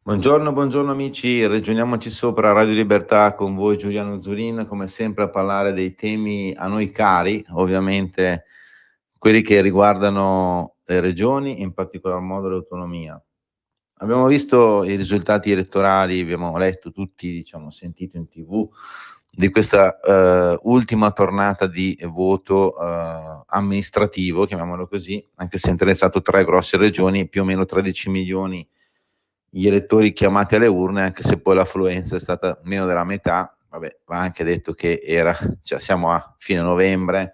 Buongiorno, buongiorno amici, ragioniamoci sopra Radio Libertà con voi Giuliano Zulin, come sempre a parlare dei temi a noi cari, ovviamente quelli che riguardano le regioni e in particolar modo l'autonomia. Abbiamo visto i risultati elettorali, abbiamo letto tutti, diciamo, sentito in TV di questa ultima tornata di voto amministrativo, chiamiamolo così, anche se è interessato 3 grosse regioni, più o meno 13 milioni gli elettori chiamati alle urne, anche se poi l'affluenza è stata meno della metà. Vabbè, va anche detto che cioè siamo a fine novembre,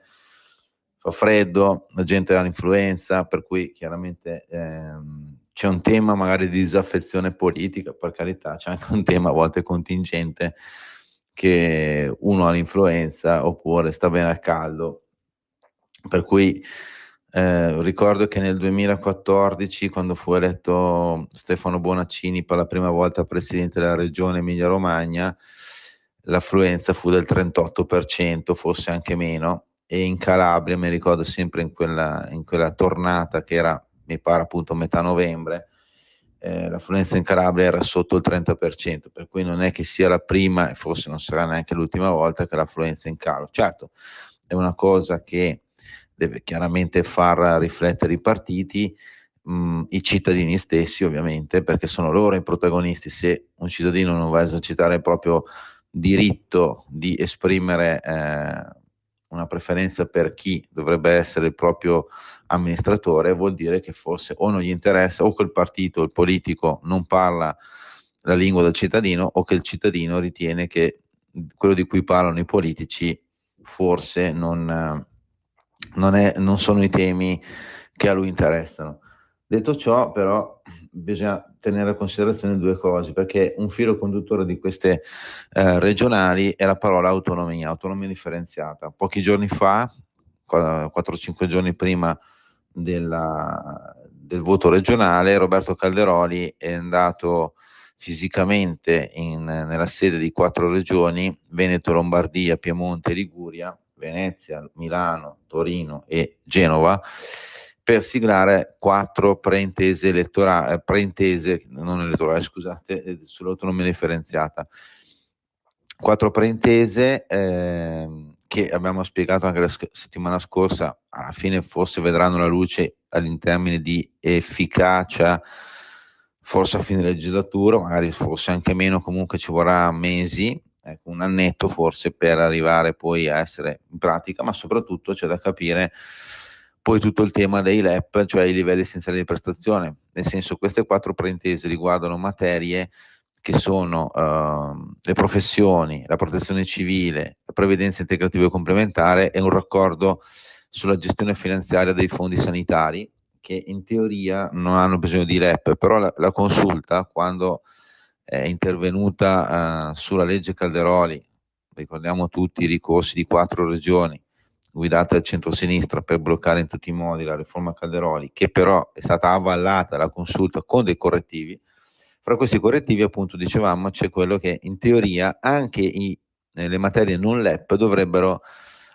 fa freddo, la gente ha l'influenza, per cui chiaramente c'è un tema magari di disaffezione politica, per carità, c'è anche un tema a volte contingente che uno ha l'influenza oppure sta bene al caldo. Per cui ricordo che nel 2014, quando fu eletto Stefano Bonaccini per la prima volta presidente della regione Emilia-Romagna, l'affluenza fu del 38%, forse anche meno, e in Calabria, mi ricordo sempre in quella tornata che era, mi pare appunto metà novembre, l'affluenza in Calabria era sotto il 30%, per cui non è che sia la prima e forse non sarà neanche l'ultima volta che l'affluenza è in calo. Certo, è una cosa che deve chiaramente far riflettere i partiti, i cittadini stessi ovviamente, perché sono loro i protagonisti. Se un cittadino non va a esercitare il proprio diritto di esprimere una preferenza per chi dovrebbe essere il proprio amministratore, vuol dire che forse o non gli interessa o quel partito, il politico non parla la lingua del cittadino o che il cittadino ritiene che quello di cui parlano i politici forse non sono i temi che a lui interessano. Detto ciò, però, bisogna tenere in considerazione due cose, perché un filo conduttore di queste regionali è la parola autonomia, autonomia differenziata. Pochi giorni fa, 4-5 giorni prima del voto regionale, Roberto Calderoli è andato fisicamente nella sede di 4 regioni, Veneto, Lombardia, Piemonte e Liguria, Venezia, Milano, Torino e Genova, per siglare 4 preintese elettorali, non elettorali, scusate, sull'autonomia differenziata. 4 preintese che abbiamo spiegato anche la settimana scorsa, alla fine forse vedranno la luce in termini di efficacia, forse a fine legislatura, magari forse anche meno, comunque ci vorrà mesi, ecco, un annetto forse per arrivare poi a essere in pratica, ma soprattutto c'è da capire poi tutto il tema dei LEP, cioè i livelli essenziali di prestazione, nel senso queste 4 preintese riguardano materie che sono le professioni, la protezione civile, la previdenza integrativa e complementare e un raccordo sulla gestione finanziaria dei fondi sanitari, che in teoria non hanno bisogno di LEP, però la consulta, quando è intervenuta sulla legge Calderoli, ricordiamo tutti i ricorsi di 4 regioni guidate dal centro-sinistra per bloccare in tutti i modi la riforma Calderoli, che però è stata avvallata la consulta con dei correttivi. Fra questi correttivi, appunto, dicevamo, c'è quello che in teoria anche le materie non LEP dovrebbero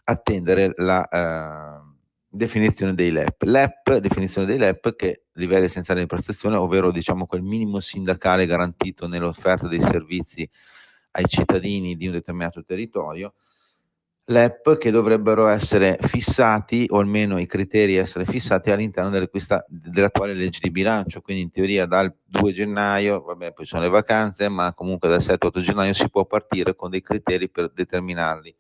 attendere la definizione dei LEP. Definizione dei LEP, che livelli essenziali di prestazione, ovvero diciamo quel minimo sindacale garantito nell'offerta dei servizi ai cittadini di un determinato territorio, LEP che dovrebbero essere fissati, o almeno i criteri essere fissati all'interno dell'attuale legge di bilancio, quindi in teoria dal 2 gennaio, vabbè poi sono le vacanze, ma comunque dal 7-8 gennaio si può partire con dei criteri per determinarli,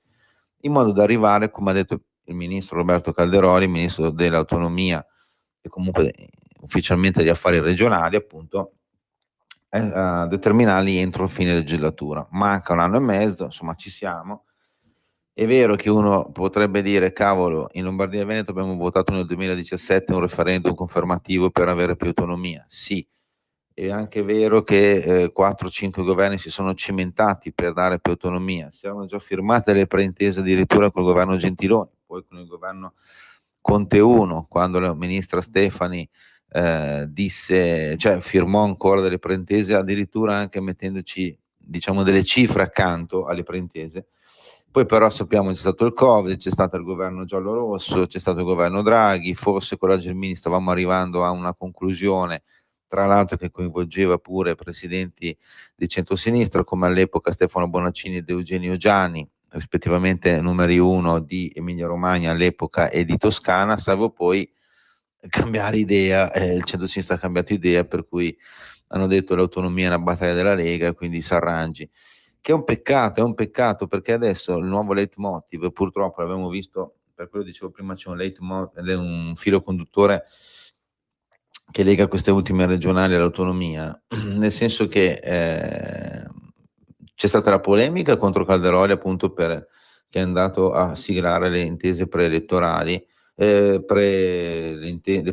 in modo da arrivare, come ha detto il ministro Roberto Calderoli, il ministro dell'autonomia e comunque ufficialmente degli affari regionali, appunto, a determinarli entro fine legislatura. Manca un anno e mezzo, insomma ci siamo. È vero che uno potrebbe dire, cavolo, in Lombardia e Veneto abbiamo votato nel 2017 un referendum confermativo per avere più autonomia. Sì, è anche vero che 4-5 governi si sono cimentati per dare più autonomia. Si erano già firmate le preintese addirittura col governo Gentiloni, poi con il governo Conte 1, quando la ministra Stefani firmò ancora delle preintese, addirittura anche mettendoci, diciamo, delle cifre accanto alle preintese. Poi però sappiamo che c'è stato il Covid, c'è stato il governo giallo-rosso, c'è stato il governo Draghi, forse con la Gelmini stavamo arrivando a una conclusione tra l'altro che coinvolgeva pure presidenti di centrosinistra come all'epoca Stefano Bonaccini ed Eugenio Giani, rispettivamente numeri 1 di Emilia Romagna all'epoca e di Toscana, salvo poi cambiare idea, il centrosinistra ha cambiato idea, per cui hanno detto l'autonomia è una battaglia della Lega, quindi s'arrangi. Che è un peccato perché adesso il nuovo leitmotiv, purtroppo l'abbiamo visto, per quello dicevo prima, c'è un filo conduttore che lega queste ultime regionali all'autonomia, nel senso che c'è stata la polemica contro Calderoli appunto che è andato a siglare le intese preelettorali, le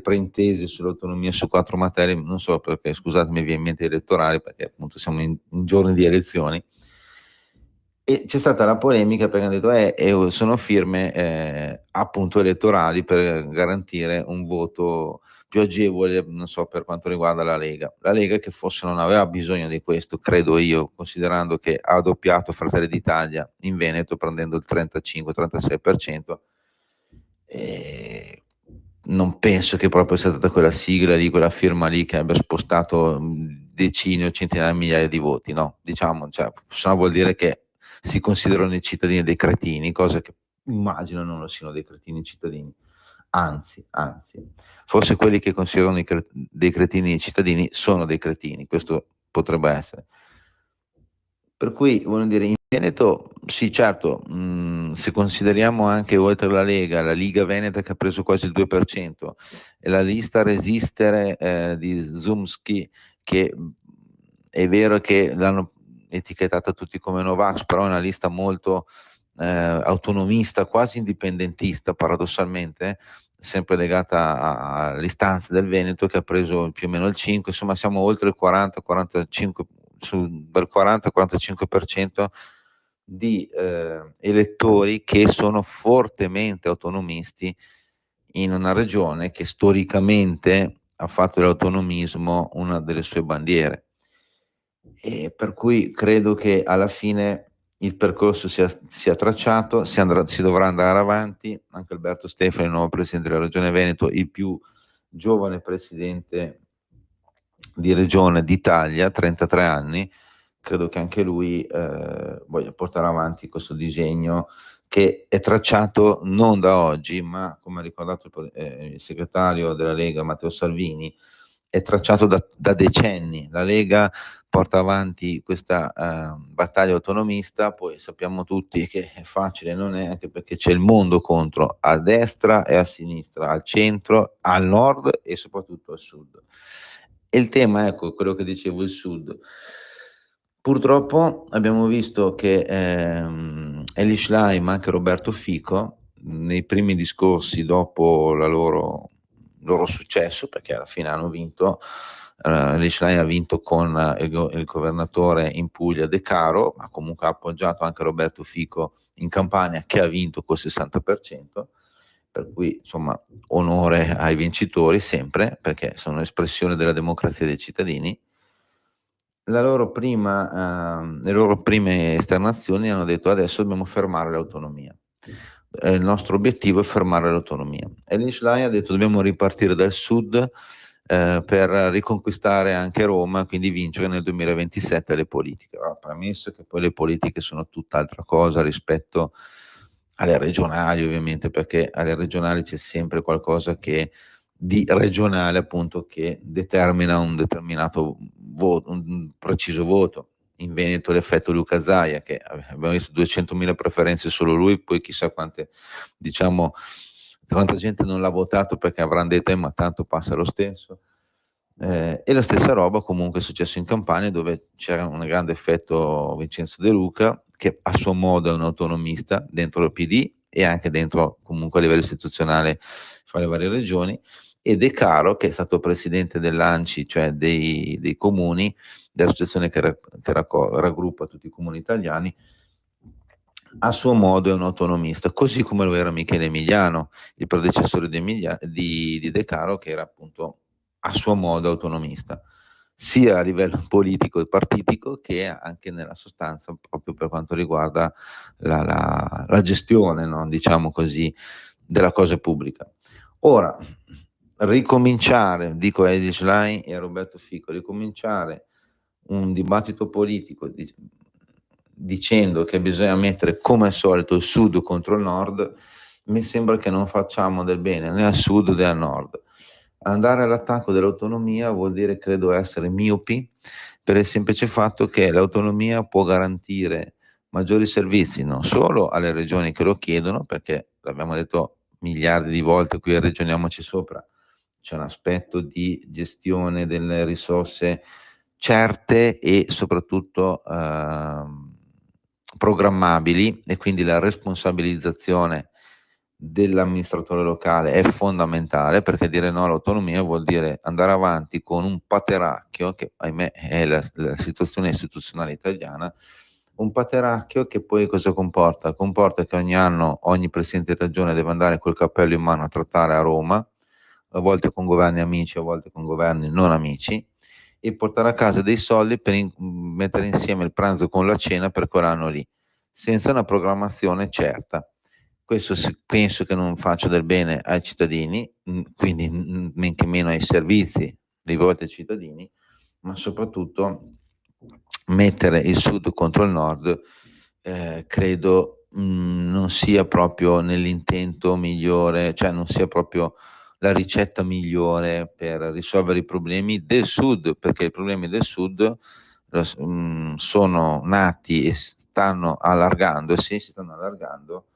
preintese sull'autonomia su 4 materie, non so perché, scusatemi, viene in mente elettorali, perché appunto siamo in giorni di elezioni, e c'è stata la polemica perché hanno detto sono firme appunto elettorali per garantire un voto più agevole, non so, per quanto riguarda la Lega. La Lega che forse non aveva bisogno di questo, credo io, considerando che ha doppiato Fratelli d'Italia in Veneto prendendo il 35-36%. E non penso che proprio sia stata quella sigla lì, quella firma lì che abbia spostato decine o centinaia di migliaia di voti, no? Diciamo, cioè, se no vuol dire che si considerano i cittadini dei cretini, cosa che immagino non lo siano dei cretini cittadini. Anzi, forse quelli che considerano dei cretini i cittadini sono dei cretini, questo potrebbe essere. Per cui, voglio dire, in Veneto, sì, certo, se consideriamo anche oltre la Lega, la Liga Veneta che ha preso quasi il 2%, e la lista Resistere di Zumski, che è vero che l'hanno etichettata tutti come Novax, però è una lista molto autonomista, quasi indipendentista, paradossalmente, sempre legata alle istanze del Veneto, che ha preso più o meno il 5%, insomma siamo oltre il 40-45%, sul 40-45% di elettori che sono fortemente autonomisti in una regione che storicamente ha fatto dell'autonomismo una delle sue bandiere. E per cui credo che alla fine il percorso sia tracciato, si dovrà andare avanti. Anche Alberto Stefani, il nuovo presidente della Regione Veneto, il più giovane presidente di regione d'Italia, 33 anni, credo che anche lui voglia portare avanti questo disegno che è tracciato non da oggi, ma come ha ricordato il segretario della Lega Matteo Salvini, è tracciato da decenni. La Lega porta avanti questa battaglia autonomista, poi sappiamo tutti che è facile, non è, anche perché c'è il mondo contro, a destra e a sinistra, al centro, al nord e soprattutto al sud. E il tema, ecco, quello che dicevo, il sud. Purtroppo abbiamo visto che Elly Schlein, ma anche Roberto Fico, nei primi discorsi dopo loro successo, perché alla fine hanno vinto, Elly Schlein ha vinto con il governatore in Puglia De Caro, ma comunque ha appoggiato anche Roberto Fico in Campania, che ha vinto col 60%, per cui insomma onore ai vincitori sempre, perché sono espressione della democrazia dei cittadini. Le loro prime esternazioni hanno detto adesso dobbiamo fermare l'autonomia. Il nostro obiettivo è fermare l'autonomia. Elly Schlein ha detto dobbiamo ripartire dal sud per riconquistare anche Roma, quindi vincere nel 2027 le politiche. Premesso che poi le politiche sono tutt'altra cosa rispetto alle regionali, ovviamente, perché alle regionali c'è sempre qualcosa di regionale, appunto, che determina un determinato voto, un preciso voto. In Veneto l'effetto Luca Zaia, che abbiamo visto 200.000 preferenze solo lui, poi chissà diciamo, quanta gente non l'ha votato perché avranno detto ma tanto passa lo stesso. E la stessa roba comunque è successo in Campania, dove c'era un grande effetto Vincenzo De Luca, che a suo modo è un autonomista dentro il PD e anche dentro comunque a livello istituzionale fra le varie regioni, e De Caro, che è stato presidente dell'ANCI, cioè dei comuni, dell'associazione che raggruppa tutti i comuni italiani, a suo modo è un autonomista, così come lo era Michele Emiliano, il predecessore di De Caro, che era appunto a suo modo autonomista, sia a livello politico e partitico che anche nella sostanza, proprio per quanto riguarda la gestione, no? Diciamo così, della cosa pubblica. Ora, ricominciare, dico a Edi Schlein e a Roberto Fico, ricominciare un dibattito politico dicendo che bisogna mettere come al solito il sud contro il nord, mi sembra che non facciamo del bene né al sud né al nord. Andare all'attacco dell'autonomia vuol dire, credo, essere miopi, per il semplice fatto che l'autonomia può garantire maggiori servizi non solo alle regioni che lo chiedono, perché l'abbiamo detto miliardi di volte, qui ragioniamoci sopra, c'è un aspetto di gestione delle risorse certe e soprattutto programmabili, e quindi la responsabilizzazione dell'amministratore locale è fondamentale, perché dire no all'autonomia vuol dire andare avanti con un pateracchio che ahimè è la situazione istituzionale italiana, un pateracchio che poi cosa comporta? Comporta che ogni anno ogni presidente di regione deve andare col cappello in mano a trattare a Roma, a volte con governi amici, a volte con governi non amici, e portare a casa dei soldi per mettere insieme il pranzo con la cena per quell'anno lì, senza una programmazione certa. Questo penso che non faccia del bene ai cittadini, quindi men che meno ai servizi rivolti ai cittadini, ma soprattutto mettere il sud contro il nord, credo non sia proprio nell'intento migliore, cioè non sia proprio la ricetta migliore per risolvere i problemi del sud, perché i problemi del sud sono nati e stanno allargandosi, si stanno allargando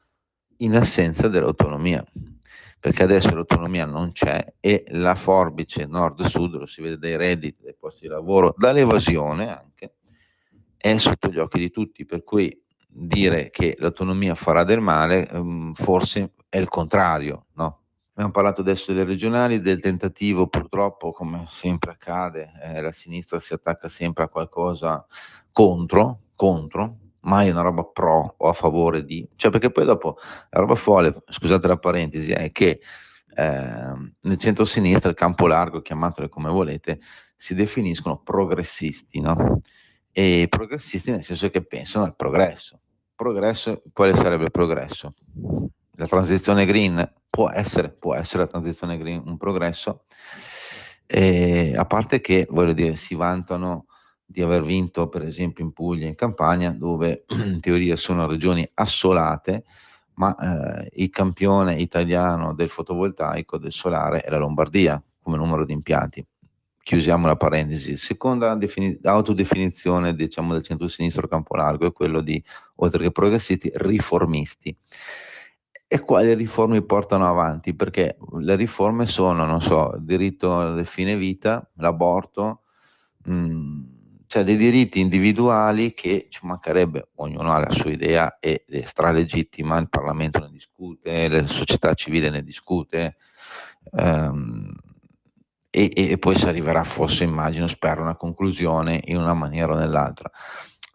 in assenza dell'autonomia, perché adesso l'autonomia non c'è e la forbice nord-sud, lo si vede dai redditi, dai posti di lavoro, dall'evasione anche, è sotto gli occhi di tutti, per cui dire che l'autonomia farà del male forse è il contrario, no? Abbiamo parlato adesso delle regionali, del tentativo, purtroppo, come sempre accade, la sinistra si attacca sempre a qualcosa contro, mai una roba pro o a favore di, cioè perché poi dopo la roba folle, scusate la parentesi, è che nel centro-sinistra, il campo largo, chiamatelo come volete, si definiscono progressisti, no? E progressisti nel senso che pensano al progresso. Progresso, quale sarebbe il progresso? La transizione green può essere la transizione green un progresso, a parte che, voglio dire, si vantano di aver vinto per esempio in Puglia e in Campania, dove in teoria sono regioni assolate, ma il campione italiano del fotovoltaico, del solare, è la Lombardia come numero di impianti. Chiusiamo la parentesi. Seconda autodefinizione, diciamo, del centro-sinistra campo largo è quello di, oltre che progressisti, riformisti. E quali riforme portano avanti? Perché le riforme sono, non so, il diritto al fine vita, l'aborto, cioè dei diritti individuali che ci mancherebbe, ognuno ha la sua idea ed è stralegittima, il Parlamento ne discute, la società civile ne discute, e poi si arriverà forse, immagino, spero, a una conclusione in una maniera o nell'altra.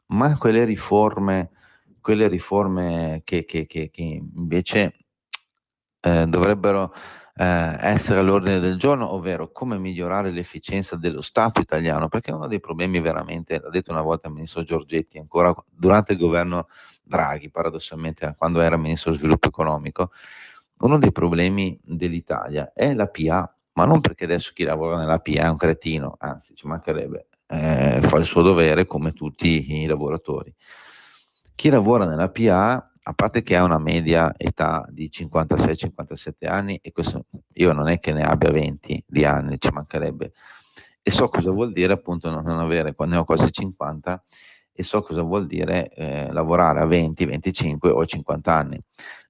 Ma quelle riforme che invece dovrebbero essere all'ordine del giorno, ovvero come migliorare l'efficienza dello Stato italiano, perché uno dei problemi veramente, l'ha detto una volta il ministro Giorgetti, ancora durante il governo Draghi, paradossalmente, quando era ministro dello sviluppo economico, uno dei problemi dell'Italia è la PA, ma non perché adesso chi lavora nella PA è un cretino, anzi ci mancherebbe, fa il suo dovere come tutti i lavoratori. Chi lavora nella PA, a parte che ha una media età di 56-57 anni, e questo io non è che ne abbia 20 di anni, ci mancherebbe, e so cosa vuol dire appunto non avere, quando ne ho quasi 50, e so cosa vuol dire lavorare a 20, 25 o 50 anni.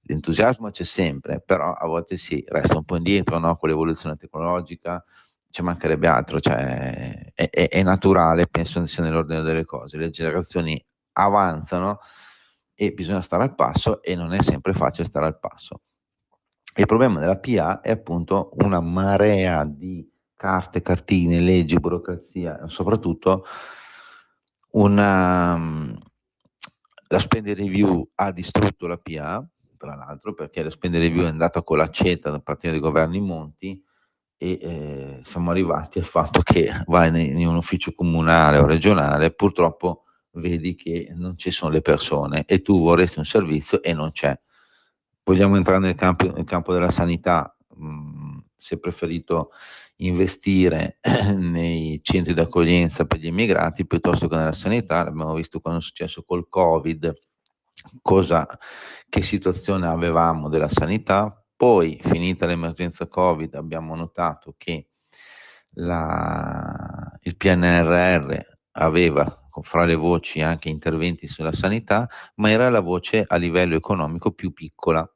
L'entusiasmo c'è sempre, però a volte si resta un po' indietro, no? Con l'evoluzione tecnologica, ci mancherebbe altro, cioè è naturale, penso sia nell'ordine delle cose, le generazioni avanzano e bisogna stare al passo e non è sempre facile stare al passo. Il problema della PA è appunto una marea di carte, cartine, leggi, burocrazia, e soprattutto una, la spending review ha distrutto la PA, tra l'altro, perché la spending review è andata con l'accetta da parte dei governi Monti, e siamo arrivati al fatto che vai in un ufficio comunale o regionale, purtroppo vedi che non ci sono le persone e tu vorresti un servizio e non c'è. Vogliamo entrare nel campo della sanità, si è preferito investire nei centri d'accoglienza per gli immigrati piuttosto che nella sanità. Abbiamo visto quando è successo col Covid, che situazione avevamo della sanità. Poi, finita l'emergenza Covid, abbiamo notato che il PNRR aveva fra le voci anche interventi sulla sanità, ma era la voce a livello economico più piccola,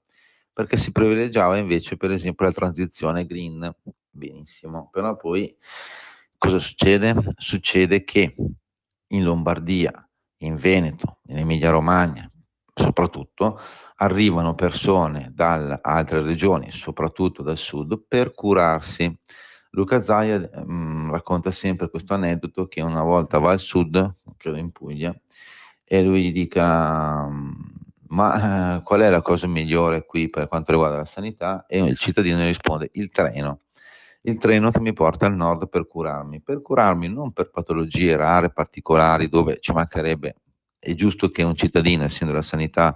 perché si privilegiava invece, per esempio, la transizione green. Benissimo, però poi cosa succede? Succede che in Lombardia, in Veneto, in Emilia-Romagna, soprattutto, arrivano persone da altre regioni, soprattutto dal sud, per curarsi. Luca Zaia racconta sempre questo aneddoto che una volta va al sud, credo in Puglia, e lui gli dica ma qual è la cosa migliore qui per quanto riguarda la sanità? E il cittadino risponde il treno che mi porta al nord per curarmi non per patologie rare, particolari, dove ci mancherebbe, è giusto che un cittadino, essendo la sanità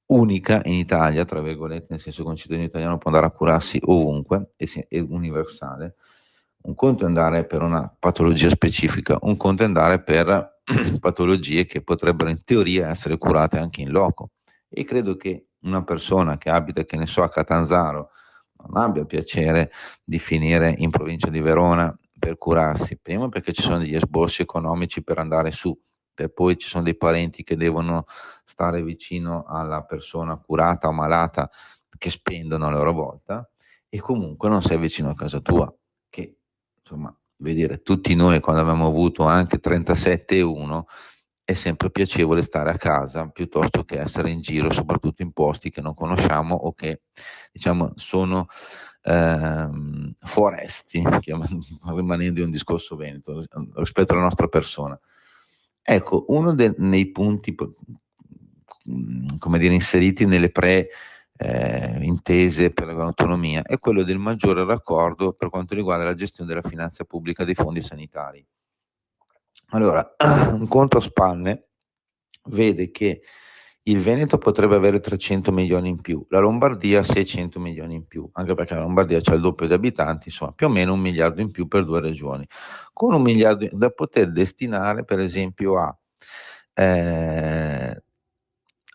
unica in Italia, tra virgolette, nel senso che un cittadino italiano può andare a curarsi ovunque, è universale. Un conto è andare per una patologia specifica, un conto è andare per patologie che potrebbero in teoria essere curate anche in loco. E credo che una persona che abita, che ne so, a Catanzaro, non abbia piacere di finire in provincia di Verona per curarsi, prima perché ci sono degli esborsi economici per andare su, per poi ci sono dei parenti che devono stare vicino alla persona curata o malata che spendono a loro volta, e comunque non sei vicino a casa tua, che insomma, vedere tutti noi quando abbiamo avuto anche 37,1 è sempre piacevole stare a casa piuttosto che essere in giro, soprattutto in posti che non conosciamo o che diciamo sono foresti, rimanendo in un discorso veneto rispetto alla nostra persona. Ecco, uno nei punti come dire, inseriti nelle intese per l'autonomia è quello del maggiore raccordo per quanto riguarda la gestione della finanza pubblica dei fondi sanitari. Allora, un conto a spanne vede che il Veneto potrebbe avere 300 milioni in più, la Lombardia 600 milioni in più, anche perché la Lombardia c'ha il doppio di abitanti, insomma più o meno 1 miliardo in più per 2 regioni, con 1 miliardo da poter destinare per esempio a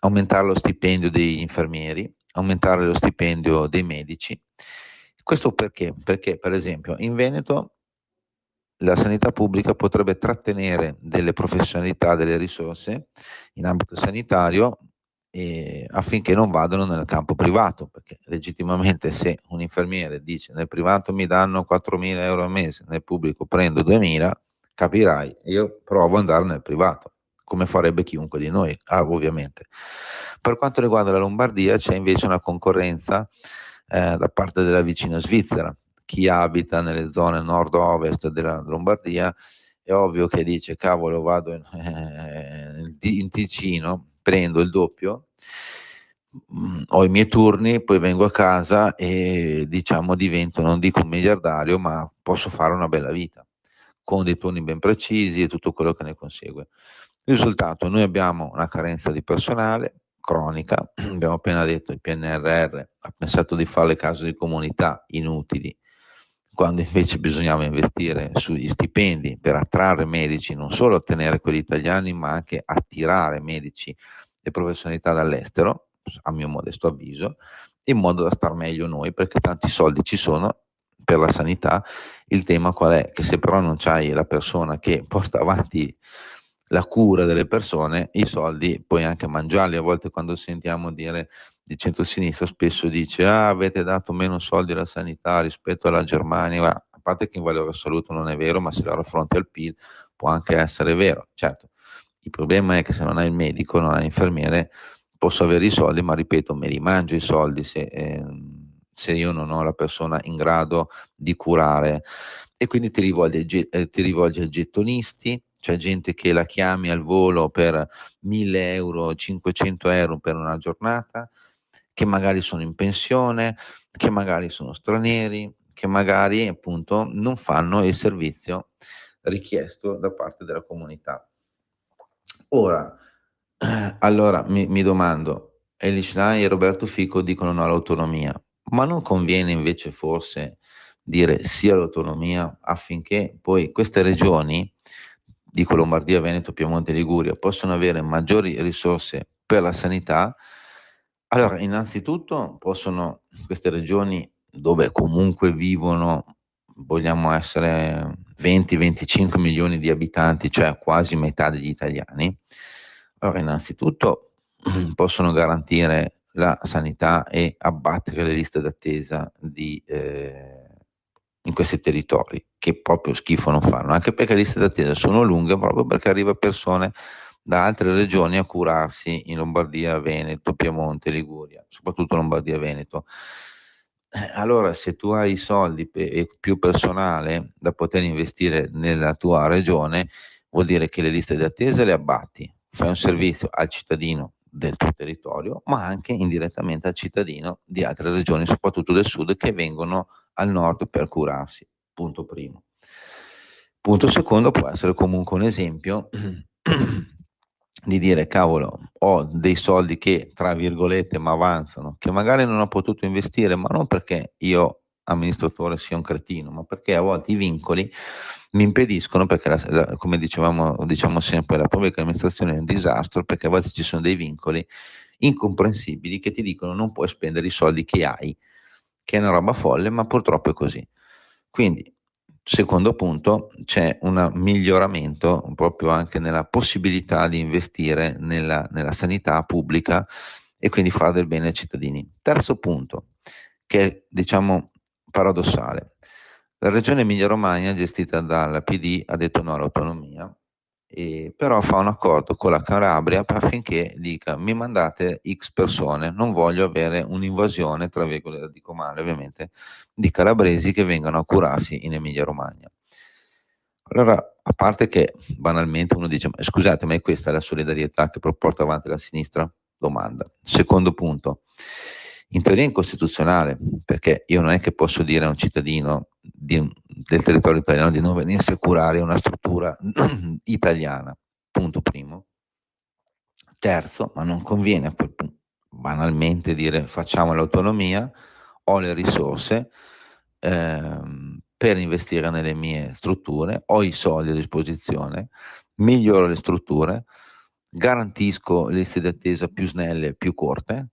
aumentare lo stipendio degli infermieri, aumentare lo stipendio dei medici. Questo perché? Perché per esempio in Veneto la sanità pubblica potrebbe trattenere delle professionalità, delle risorse in ambito sanitario affinché non vadano nel campo privato, perché legittimamente se un infermiere dice nel privato mi danno 4.000 euro al mese, nel pubblico prendo 2.000, capirai, io provo ad andare nel privato, come farebbe chiunque di noi, ovviamente. Per quanto riguarda la Lombardia c'è invece una concorrenza da parte della vicina Svizzera. Chi abita nelle zone nord-ovest della Lombardia è ovvio che dice cavolo vado in Ticino, prendo il doppio, ho i miei turni, poi vengo a casa e diciamo divento, non dico un miliardario, ma posso fare una bella vita con dei turni ben precisi e tutto quello che ne consegue. Risultato, noi abbiamo una carenza di personale cronica, abbiamo appena detto il PNRR ha pensato di fare le case di comunità inutili, quando invece bisognava investire sugli stipendi per attrarre medici, non solo ottenere quelli italiani, ma anche attirare medici e professionalità dall'estero, a mio modesto avviso, in modo da star meglio noi, perché tanti soldi ci sono per la sanità. Il tema qual è? Che se però non c'hai la persona che porta avanti la cura delle persone, i soldi puoi anche mangiarli. A volte quando sentiamo dire di centrosinistra spesso dice avete dato meno soldi alla sanità rispetto alla Germania, ma a parte che in valore assoluto non è vero, ma se lo raffronti al PIL può anche essere vero. Certo, il problema è che se non hai il medico, non hai l'infermiere, posso avere i soldi, ma ripeto, me li mangio i soldi se io non ho la persona in grado di curare. E quindi ti rivolgi ai gettonisti, c'è gente che la chiami al volo per 1.000 euro, 500 euro per una giornata, che magari sono in pensione, che magari sono stranieri, che magari appunto non fanno il servizio richiesto da parte della comunità. Ora, allora mi domando, Elly Schlein e Roberto Fico dicono no all'autonomia, Ma non conviene invece forse dire sì all'autonomia affinché poi queste regioni, dico Lombardia, Veneto, Piemonte, Liguria, possano avere maggiori risorse per la sanità? Allora, innanzitutto possono queste regioni dove comunque vivono, vogliamo essere 20-25 milioni di abitanti, cioè quasi metà degli italiani. Allora, innanzitutto possono garantire la sanità e abbattere le liste d'attesa in questi territori, che proprio schifo non fanno, anche perché le liste d'attesa sono lunghe proprio perché arriva persone da altre regioni a curarsi in Lombardia, Veneto, Piemonte, Liguria, soprattutto Lombardia e Veneto. Allora, se tu hai i soldi e più personale da poter investire nella tua regione, vuol dire che le liste di attesa le abbatti, fai un servizio al cittadino del tuo territorio, ma anche indirettamente al cittadino di altre regioni, soprattutto del sud, che vengono al nord per curarsi. Punto primo. Punto secondo, può essere comunque un esempio di dire, cavolo, ho dei soldi che, tra virgolette, mi avanzano, che magari non ho potuto investire, ma non perché io, amministratore, sia un cretino, ma perché a volte i vincoli mi impediscono, perché come diciamo sempre, la pubblica amministrazione è un disastro, perché a volte ci sono dei vincoli incomprensibili che ti dicono non puoi spendere i soldi che hai, che è una roba folle, ma purtroppo è così. Quindi, secondo punto, c'è un miglioramento proprio anche nella possibilità di investire nella sanità pubblica e quindi fare del bene ai cittadini. Terzo punto, che è, diciamo, paradossale. La regione Emilia-Romagna, gestita dal PD, ha detto no all'autonomia, però fa un accordo con la Calabria affinché dica mi mandate X persone, non voglio avere un'invasione, tra virgolette, dico male ovviamente, di calabresi che vengano a curarsi in Emilia-Romagna. Allora, a parte che banalmente uno dice, ma scusate, ma è questa la solidarietà che porta avanti la sinistra? Domanda. Secondo punto, in teoria è incostituzionale, perché io non è che posso dire a un cittadino del territorio italiano di non venirsi a curare una struttura italiana. Punto primo. Terzo, ma non conviene a quel punto banalmente dire facciamo l'autonomia, ho le risorse per investire nelle mie strutture, ho i soldi a disposizione, miglioro le strutture, garantisco liste di attesa più snelle, più corte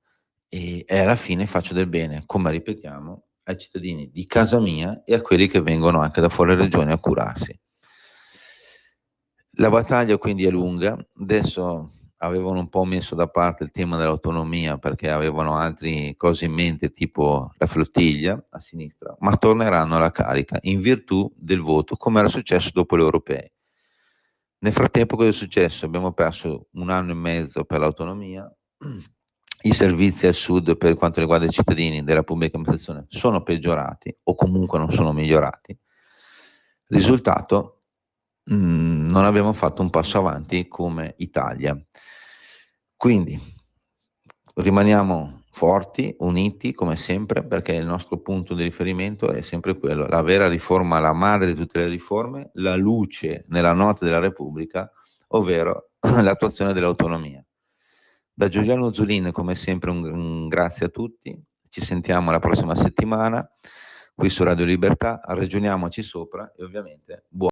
e alla fine faccio del bene, come ripetiamo, ai cittadini di casa mia e a quelli che vengono anche da fuori regione a curarsi. La battaglia quindi è lunga, adesso avevano un po' messo da parte il tema dell'autonomia perché avevano altre cose in mente tipo la flottiglia a sinistra, ma torneranno alla carica in virtù del voto, come era successo dopo le europee. Nel frattempo cosa è successo? Abbiamo perso 1 anno e mezzo per l'autonomia, i servizi al sud per quanto riguarda i cittadini della pubblica amministrazione sono peggiorati o comunque non sono migliorati. Risultato, non abbiamo fatto un passo avanti come Italia. Quindi rimaniamo forti, uniti come sempre, perché il nostro punto di riferimento è sempre quello, la vera riforma, la madre di tutte le riforme, la luce nella notte della Repubblica, ovvero l'attuazione dell'autonomia. Da Giuliano Zulin, come sempre, un grazie a tutti, ci sentiamo la prossima settimana qui su Radio Libertà, ragioniamoci sopra e ovviamente buon